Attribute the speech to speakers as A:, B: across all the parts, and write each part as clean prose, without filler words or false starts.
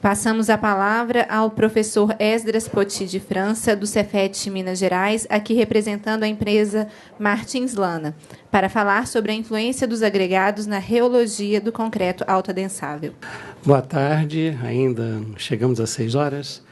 A: Passamos a palavra ao professor Esdras Poti de França, do Cefet Minas Gerais, aqui representando a empresa Martins Lana, para falar sobre a influência dos agregados na reologia do concreto autoadensável.
B: Boa tarde, ainda chegamos às 6 horas.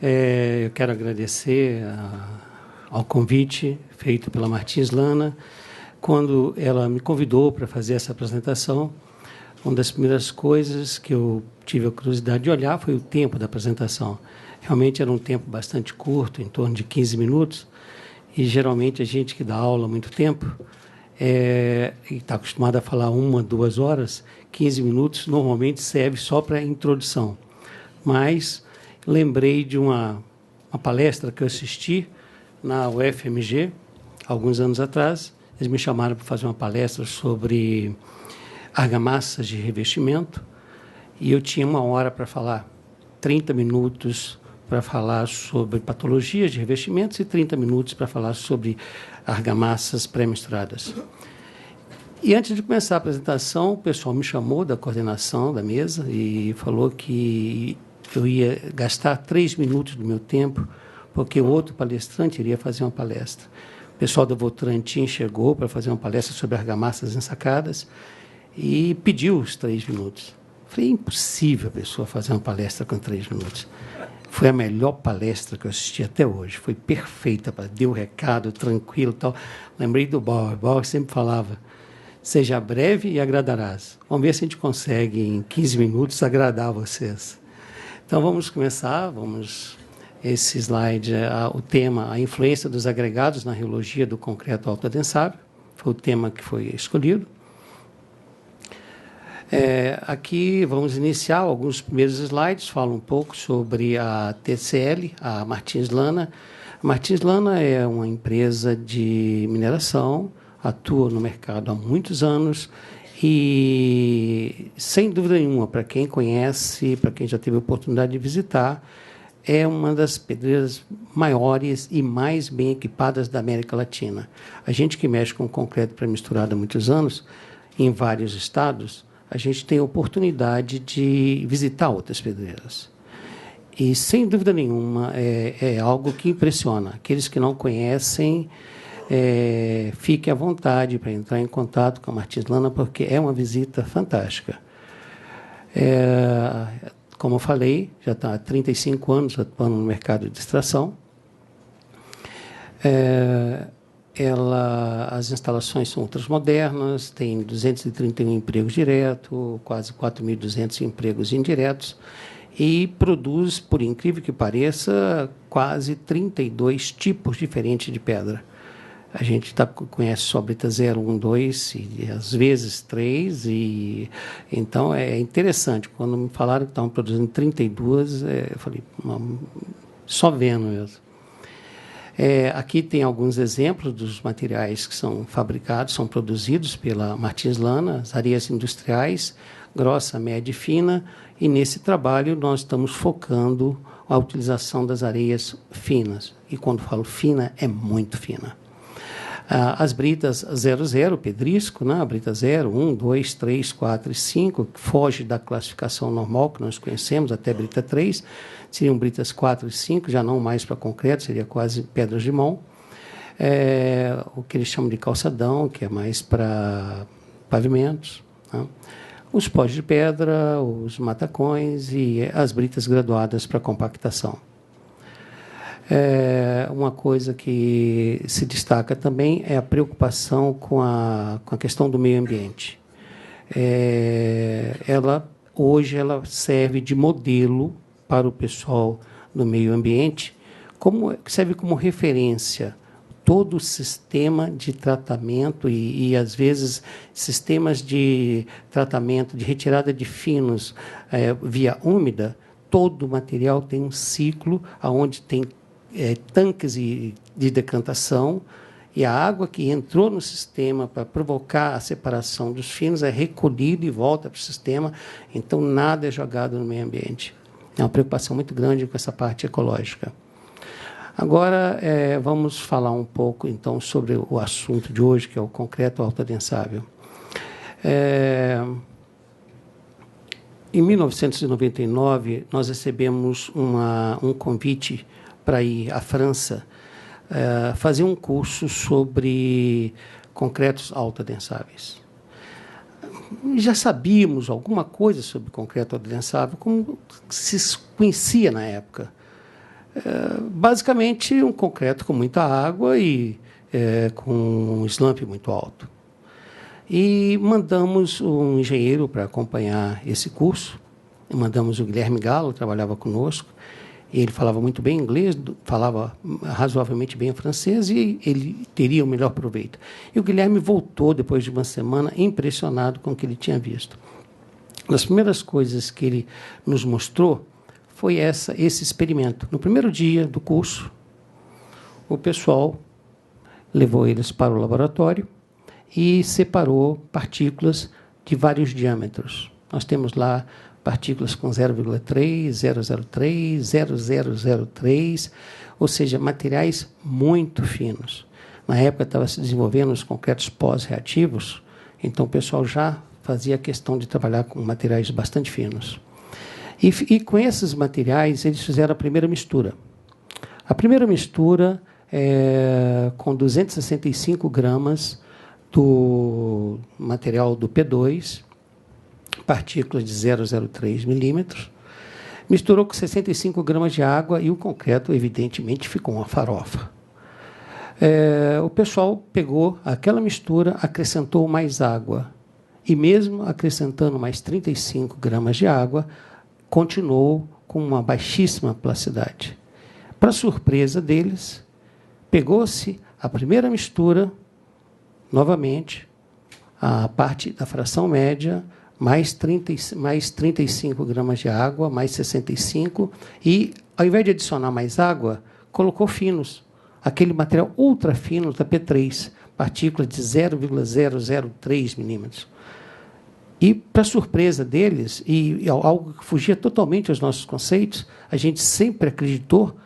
B: Eu quero agradecer ao convite feito pela Martins Lana. Quando ela me convidou para fazer essa apresentação, uma das primeiras coisas que eu tive a curiosidade de olhar foi o tempo da apresentação. Realmente era um tempo bastante curto, em torno de 15 minutos, e geralmente a gente que dá aula há muito tempo e está acostumado a falar 1, 2 horas, 15 minutos normalmente serve só para a introdução. Mas lembrei de uma palestra que eu assisti na UFMG, alguns anos atrás. Eles me chamaram para fazer uma palestra sobre argamassas de revestimento, e eu tinha 1 hora para falar, 30 minutos para falar sobre patologias de revestimentos e 30 minutos para falar sobre argamassas pré-misturadas. E antes de começar a apresentação, o pessoal me chamou da coordenação da mesa e falou que eu ia gastar 3 minutos do meu tempo, porque o outro palestrante iria fazer uma palestra. O pessoal da Votorantim chegou para fazer uma palestra sobre argamassas ensacadas e pediu os 3 minutos. Falei, é impossível a pessoa fazer uma palestra com 3 minutos. Foi a melhor palestra que eu assisti até hoje. Foi perfeita, deu o recado, tranquilo e tal. Lembrei do Bauer. Bauer sempre falava, seja breve e agradarás. Vamos ver se a gente consegue, em 15 minutos, agradar vocês. Então, vamos começar. Esse slide, o tema, a influência dos agregados na reologia do concreto autoadensável. Foi o tema que foi escolhido. Aqui vamos iniciar alguns primeiros slides, falo um pouco sobre a TCL, a Martins Lana. A Martins Lana é uma empresa de mineração, atua no mercado há muitos anos e, sem dúvida nenhuma, para quem conhece, para quem já teve a oportunidade de visitar, é uma das pedreiras maiores e mais bem equipadas da América Latina. A gente que mexe com concreto pré-misturado há muitos anos, em vários estados, a gente tem a oportunidade de visitar outras pedreiras. E, sem dúvida nenhuma, é algo que impressiona. Aqueles que não conhecem, fiquem à vontade para entrar em contato com a Martins Lana, porque é uma visita fantástica. Como eu falei, já está há 35 anos atuando no mercado de extração. As instalações são ultramodernas, tem 231 empregos diretos, quase 4.200 empregos indiretos, e produz, por incrível que pareça, quase 32 tipos diferentes de pedra. A gente conhece só brita 0, 1, 2, e às vezes 3, e então é interessante. Quando me falaram que estavam produzindo 32, eu falei, só vendo mesmo. Aqui tem alguns exemplos dos materiais que são fabricados, são produzidos pela Martins Lana, as areias industriais, grossa, média e fina, e nesse trabalho nós estamos focando a utilização das areias finas. E quando falo fina, é muito fina. As britas 00, pedrisco, né? A brita 0, 1, 2, 3, 4 e 5, que foge da classificação normal que nós conhecemos, até brita 3, seriam britas 4 e 5, já não mais para concreto, seria quase pedras de mão. O que eles chamam de calçadão, que é mais para pavimentos, né? Os pós de pedra, os matacões e as britas graduadas para compactação. Uma coisa que se destaca também é a preocupação com a questão do meio ambiente. Hoje ela serve de modelo para o pessoal do meio ambiente, serve como referência todo o sistema de tratamento e às vezes, sistemas de tratamento, de retirada de finos via úmida. Todo o material tem um ciclo onde tem tanques de decantação, e a água que entrou no sistema para provocar a separação dos finos é recolhida e volta para o sistema, então nada é jogado no meio ambiente. É uma preocupação muito grande com essa parte ecológica. Agora, vamos falar um pouco, então, sobre o assunto de hoje, que é o concreto autoadensável. Em 1999, nós recebemos um convite para ir à França fazer um curso sobre concretos autoadensáveis. Já sabíamos alguma coisa sobre concreto autoadensável, como se conhecia na época. Basicamente, um concreto com muita água e com um slump muito alto. E mandamos um engenheiro para acompanhar esse curso. Mandamos o Guilherme Galo, trabalhava conosco. Ele falava muito bem inglês, falava razoavelmente bem francês e ele teria o melhor proveito. E o Guilherme voltou, depois de uma semana, impressionado com o que ele tinha visto. Uma das primeiras coisas que ele nos mostrou foi esse experimento. No primeiro dia do curso, o pessoal levou eles para o laboratório e separou partículas de vários diâmetros. Nós temos lá partículas com 0,3, 003, 0003, ou seja, materiais muito finos. Na época estava se desenvolvendo os concretos pós-reativos, então o pessoal já fazia questão de trabalhar com materiais bastante finos. E com esses materiais, eles fizeram a primeira mistura. A primeira mistura com 265 gramas do material do P2, partículas de 0,03 milímetros, misturou com 65 gramas de água e o concreto, evidentemente, ficou uma farofa. O pessoal pegou aquela mistura, acrescentou mais água e, mesmo acrescentando mais 35 gramas de água, continuou com uma baixíssima plasticidade. Para surpresa deles, pegou-se a primeira mistura, novamente, a parte da fração média, mais 35 gramas de água, mais 65, e, ao invés de adicionar mais água, colocou finos, aquele material ultra fino da P3, partícula de 0,003 milímetros. E, para surpresa deles, e algo que fugia totalmente aos nossos conceitos, a gente sempre acreditou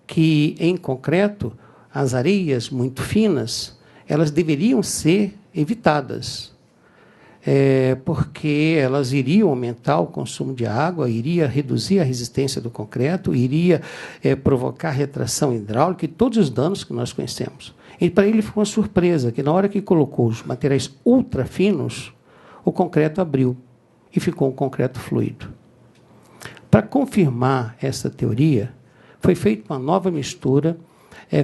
B: que, em concreto, as areias muito finas, elas deveriam ser evitadas, porque elas iriam aumentar o consumo de água, iria reduzir a resistência do concreto, iria provocar retração hidráulica e todos os danos que nós conhecemos. E para ele foi uma surpresa, que na hora que colocou os materiais ultra finos, o concreto abriu e ficou um concreto fluido. Para confirmar essa teoria, foi feita uma nova mistura,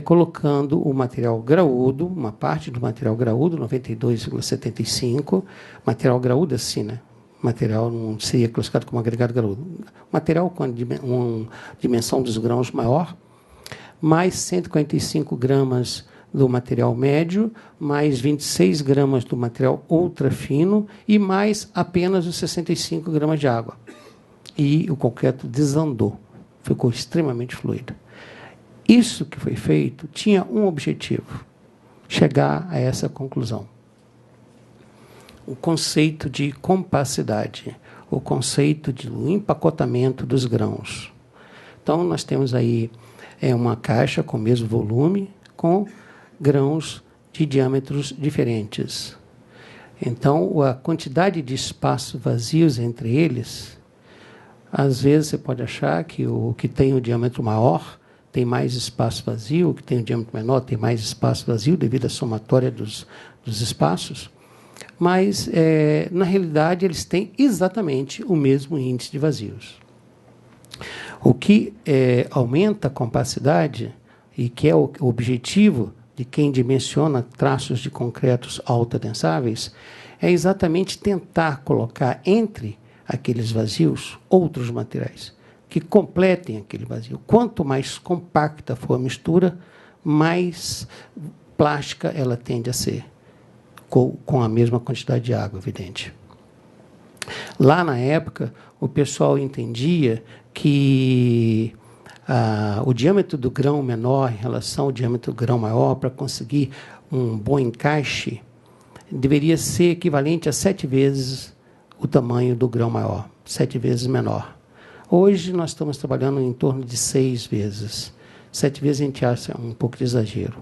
B: colocando o material graúdo, uma parte do material graúdo, 92,75, material graúdo assim, né? Material não seria classificado como agregado graúdo, material com uma dimensão dos grãos maior, mais 145 gramas do material médio, mais 26 gramas do material ultra fino e mais apenas os 65 gramas de água. E o concreto desandou, ficou extremamente fluido. Isso que foi feito tinha um objetivo: chegar a essa conclusão. O conceito de compacidade, o conceito do empacotamento dos grãos. Então, nós temos aí uma caixa com o mesmo volume, com grãos de diâmetros diferentes. Então, a quantidade de espaços vazios entre eles, às vezes você pode achar que o que tem o diâmetro maior tem mais espaço vazio, o que tem o diâmetro menor tem mais espaço vazio devido à somatória dos espaços, mas, na realidade, eles têm exatamente o mesmo índice de vazios. O que aumenta a compacidade, e que é o objetivo de quem dimensiona traços de concretos autoadensáveis, é exatamente tentar colocar entre aqueles vazios outros materiais que completem aquele vazio. Quanto mais compacta for a mistura, mais plástica ela tende a ser, com a mesma quantidade de água, evidente. Lá na época, o pessoal entendia que o diâmetro do grão menor em relação ao diâmetro do grão maior, para conseguir um bom encaixe, deveria ser equivalente a 7 vezes o tamanho do grão maior, 7 vezes menor. Hoje, nós estamos trabalhando em torno de 6 vezes. 7 vezes a gente acha um pouco de exagero.